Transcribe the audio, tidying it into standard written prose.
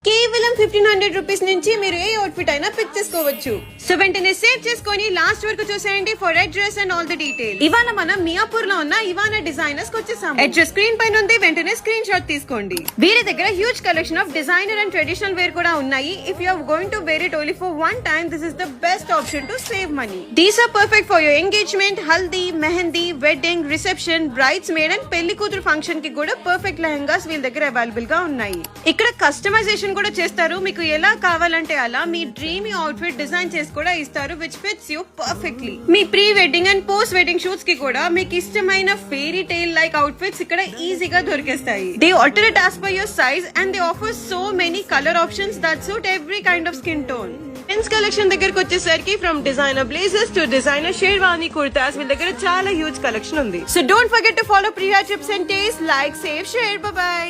కేవలం 1500 రూపీస్ నుంచి మీరు ఏ అవుట్ఫిట్ అయినా పిక్ చేసుకోవచ్చు. సో వెంటనే సేవ్ చేసుకొని లాస్ట్ వరకు చూసేయండి for address and all the details. ఇవాళ మనం మియాపూర్ లో ఉన్న ఇవానా డిజైనర్స్ కి వచ్చేసాము. అడ్రస్ స్క్రీన్ పైన ఉంది, వెంటనే స్క్రీన్ షాట్ తీసుకోండి. వీరి దగ్గర huge collection of designer and traditional wear కూడా ఉన్నాయి. If you are going to wear it only for one time, this is the best option to save money. These are perfect for your engagement, haldi, mehndi, wedding, reception, bridesmaid and పెళ్లి కూతురు function కి కూడా perfect lehengas వీళ్ళ దగ్గర available గా ఉన్నాయి. ఇక్కడ customization కూడా చేస్తారు. మీకు ఎలా కావాలంటే అలా మీ డ్రీమీ అవుట్ఫిట్ డిజైన్ చేసి కూడా ఇస్తారు, which fits you perfectly. Me pre wedding and post wedding shoots కి కూడా మీకు ఇష్టమైన ఫెయిరీ టైల్ లైక్ అవుట్ఫిట్స్ ఇక్కడ ఈజీగా దొరికేస్తాయి. They alter it as per your size and they offer so many colour options that suit every kind of skin tone. Men's collection దగ్గరకు వచ్చేసరికి from designer blazers to designer sherwani kurtas వీళ్ళ దగ్గర చాలా huge collection ఉంది. So don't forget to follow Priya tips and taste. Like, save, share. Bye by.